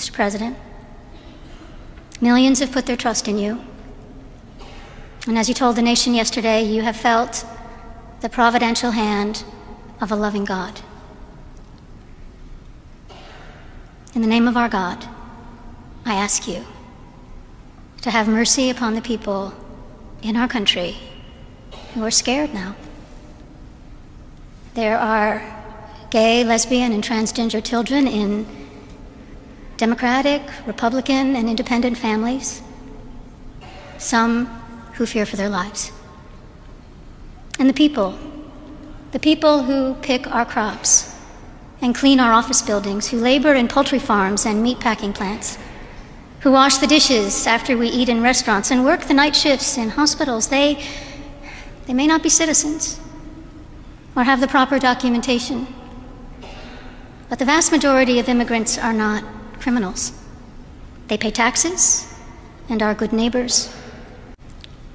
Mr. President, millions have put their trust in you. And as you told the nation yesterday, you have felt the providential hand of a loving God. In the name of our God, I ask you to have mercy upon the people in our country who are scared now. There are gay, lesbian, and transgender children in Democratic, Republican, and independent families, some who fear for their lives. And the people who pick our crops and clean our office buildings, who labor in poultry farms and meat packing plants, who wash the dishes after we eat in restaurants and work the night shifts in hospitals, they may not be citizens or have the proper documentation, but the vast majority of immigrants are not criminals. They pay taxes and are good neighbors.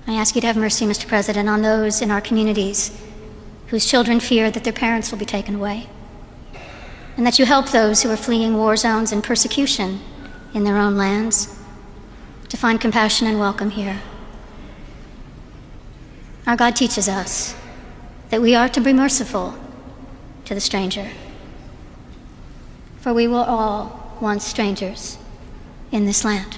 I ask you to have mercy, Mr. President, on those in our communities whose children fear that their parents will be taken away, and that you help those who are fleeing war zones and persecution in their own lands to find compassion and welcome here. Our God teaches us that we are to be merciful to the stranger, for we were all once strangers in this land.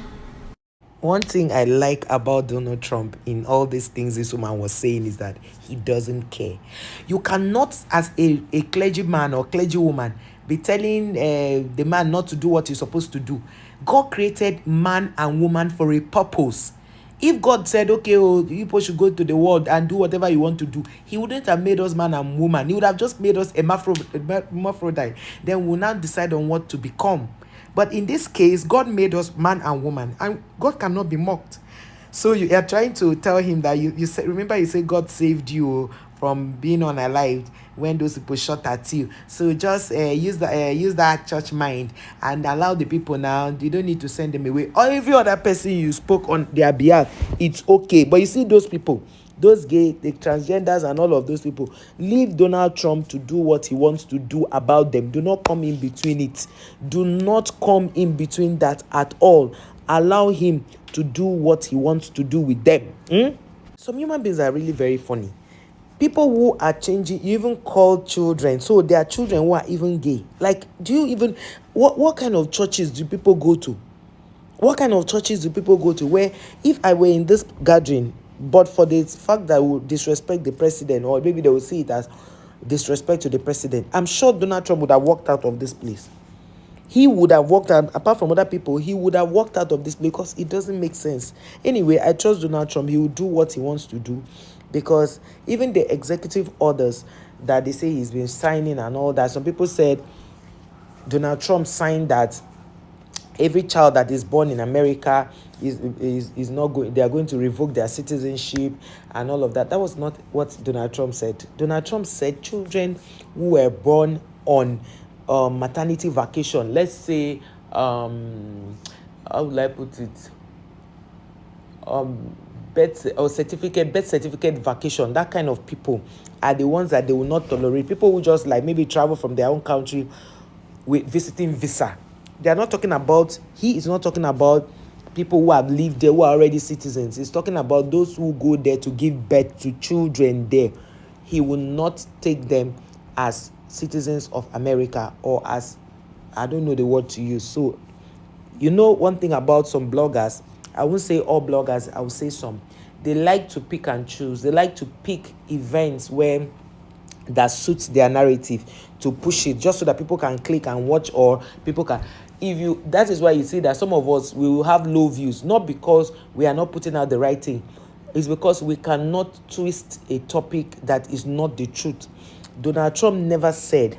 One thing I like about Donald Trump in all these things this woman was saying is that he doesn't care. You cannot, as a clergyman or clergywoman, be telling the man not to do what he's supposed to do. God created man and woman for a purpose. If God said, okay, you people should go to the world and do whatever you want to do, he wouldn't have made us man and woman. He would have just made us hermaphrodite. Then we'll now decide on what to become. But in this case, God made us man and woman, and God cannot be mocked. So you are trying to tell him that you said, remember you said God saved you from being unalived when those people shot at you. So just use that church mind and allow the people now. You don't need to send them away. Or every other person you spoke on their behalf, it's okay. But you see those people, those gay, the transgenders and all of those people, leave Donald Trump to do what he wants to do about them. Do not come in between it. Do not come in between that at all. Allow him to do what he wants to do with them. Some human beings are really very funny. People who are changing, you even call children. So there are children who are even gay. Like, do you even, what kind of churches do people go to? What kind of churches do people go to where if I were in this gathering, but for the fact that we would disrespect the president, or maybe they will see it as disrespect to the president, I'm sure Donald Trump would have walked out of this place. He would have walked out, apart from other people, he would have walked out of this place because it doesn't make sense. Anyway, I trust Donald Trump. He will do what he wants to do, because even the executive orders that they say he's been signing and all that, some people said Donald Trump signed that every child that is born in America is not going, they are going to revoke their citizenship and all of that. That was not what Donald Trump said. Donald Trump said children who were born on maternity vacation, let's say, how would I put it? Birth certificate vacation, that kind of people are the ones that they will not tolerate. People who just like maybe travel from their own country with visiting visa. They are not talking about, he is not talking about people who have lived there, who are already citizens. He's talking about those who go there to give birth to children there. He will not take them as citizens of America, or as, I don't know the word to use. So, you know, one thing about some bloggers, I won't say all bloggers, I will say some, they like to pick and choose. They like to pick events where that suits their narrative to push it, just so that people can click and watch, or people can, that is why you see that some of us, we will have low views, not because we are not putting out the right thing. It's because we cannot twist a topic that is not the truth. Donald Trump never said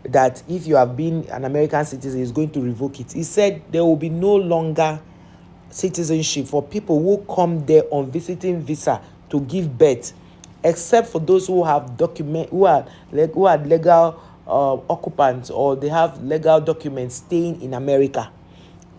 that if you have been an American citizen, he's going to revoke it. He said there will be no longer citizenship for people who come there on visiting visa to give birth, except for those who have who are legal occupants, or they have legal documents staying in America.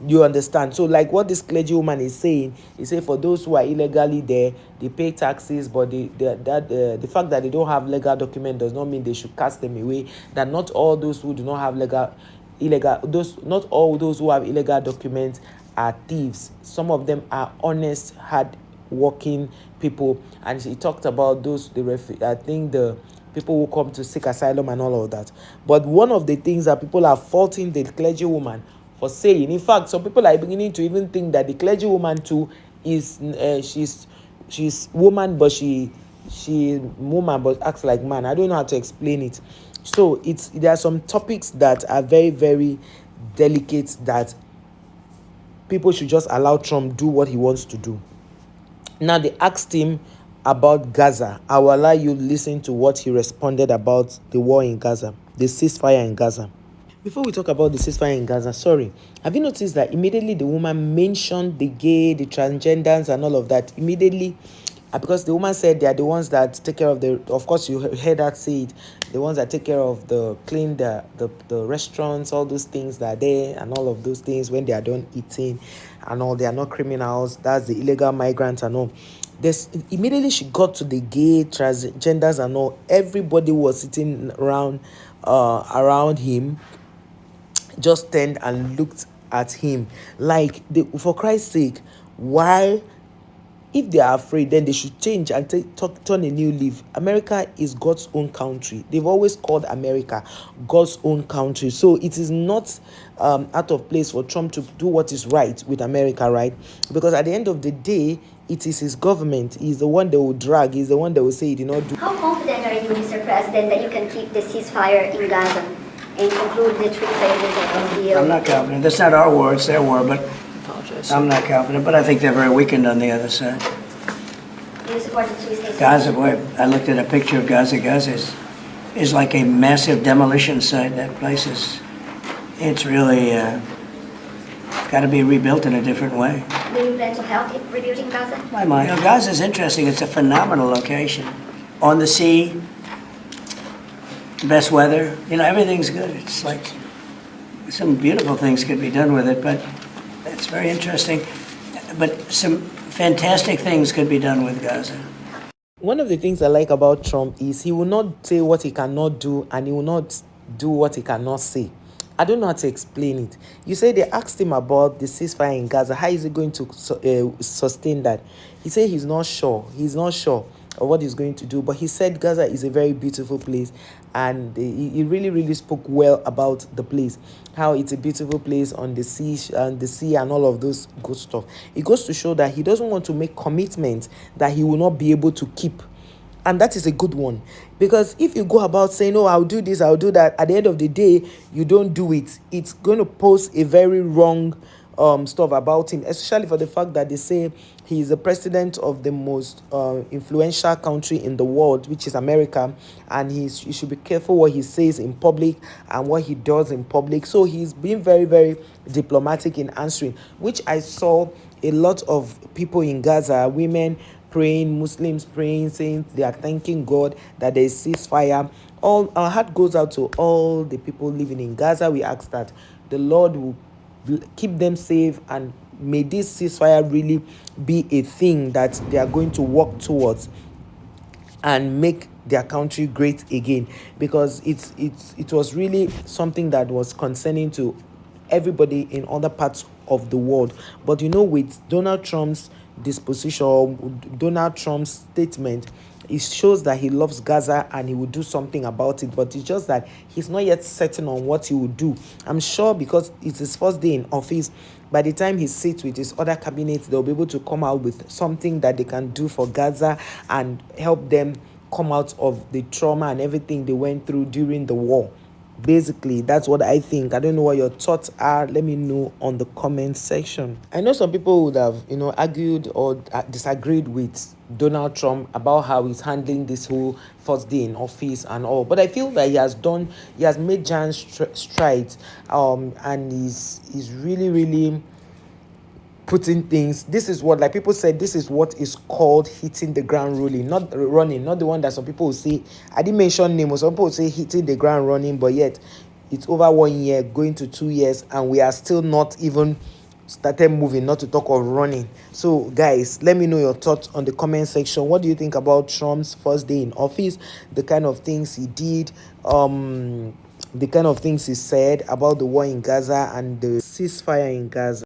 You understand? So like what this clergy woman is saying, for those who are illegally there, they pay taxes, but the fact that they don't have legal document does not mean they should cast them away. That not all those who do not have legal illegal, those, not all those who have illegal documents are thieves. Some of them are honest, hard working people. And he talked about those, I think the people who come to seek asylum and all of that. But one of the things that people are faulting the clergywoman for saying, in fact, some people are beginning to even think that the clergywoman too is she's woman, but she woman but acts like man. I don't know how to explain it. So there are some topics that are very, very delicate that people should just allow Trump do what he wants to do. Now they asked him about Gaza. I will allow you listen to what he responded about the war in Gaza, the ceasefire in Gaza. Before we talk about the ceasefire in Gaza, have you noticed that immediately the woman mentioned the gay, the transgenders and all of that? Immediately, because the woman said they are the ones that take care of of course you heard that say it, the ones that take care of clean the restaurants, all those things that are there and all of those things when they are done eating and all. They are not criminals. That's the illegal migrants and all. Immediately she got to the gay, transgenders and all. Everybody was sitting around him, just turned and looked at him like, for Christ's sake, why? If they are afraid, then they should change and turn a new leaf. America is God's own country. They've always called America God's own country. So it is not out of place for Trump to do what is right with America, right? Because at the end of the day, it is his government. He's the one that will drag. He's the one that will say he did not do. How confident are you, Mr. President, that you can keep the ceasefire in Gaza and conclude the 3 phases of the deal? I'm not confident. That's not our war, it's their war, but I'm not confident, but I think they're very weakened on the other side. Do you support the 3 states? Gaza, boy, I looked at a picture of Gaza. Gaza is like a massive demolition site. That place it's really got to be rebuilt in a different way. Do you plan to help in rebuilding Gaza? My mind. Gaza is interesting. It's a phenomenal location. On the sea, best weather. Everything's good. It's like some beautiful things could be done with it, but it's very interesting. But some fantastic things could be done with Gaza. One of the things I like about Trump is he will not say what he cannot do, and he will not do what he cannot say. I don't know how to explain it. You say they asked him about the ceasefire in Gaza. How is he going to sustain that? He said he's not sure. He's not sure of what he's going to do. But he said Gaza is a very beautiful place. And he really, really spoke well about the place. How it's a beautiful place on the sea and all of those good stuff. It goes to show that he doesn't want to make commitments that he will not be able to keep. And that is a good one. Because if you go about saying, oh, I'll do this, I'll do that, at the end of the day, you don't do it. It's going to pose a very wrong stuff about him, especially for the fact that they say he is the president of the most influential country in the world, which is America, and he should be careful what he says in public and what he does in public. So he's been very, very diplomatic in answering, which I saw a lot of people in Gaza, women praying, Muslims praying, saying they are thanking God that there is ceasefire. All our heart goes out to all the people living in Gaza. We ask that the Lord will keep them safe, and may this ceasefire really be a thing that they are going to work towards and make their country great again, because it was really something that was concerning to everybody in other parts of the world. But with Donald Trump's disposition, Donald Trump's statement, it shows that he loves Gaza and he will do something about it. But it's just that he's not yet certain on what he will do. I'm sure because it's his first day in office, by the time he sits with his other cabinet, they'll be able to come out with something that they can do for Gaza and help them come out of the trauma and everything they went through during the war. Basically, that's what I think. I don't know what your thoughts are. Let me know on the comment section. I know some people would have, argued or disagreed with Donald Trump about how he's handling this whole first day in office and all. But I feel that he has made giant strides, and he's really, really putting things. This is what, like people said, this is what is called hitting the ground rolling, not running, not the one that some people will say. I didn't mention name, or some people will say hitting the ground running, but yet it's over 1 year going to 2 years and we are still not even started moving, not to talk of running. So guys, let me know your thoughts on the comment section. What do you think about Trump's first day in office, the kind of things he did, the kind of things he said about the war in Gaza and the ceasefire in Gaza.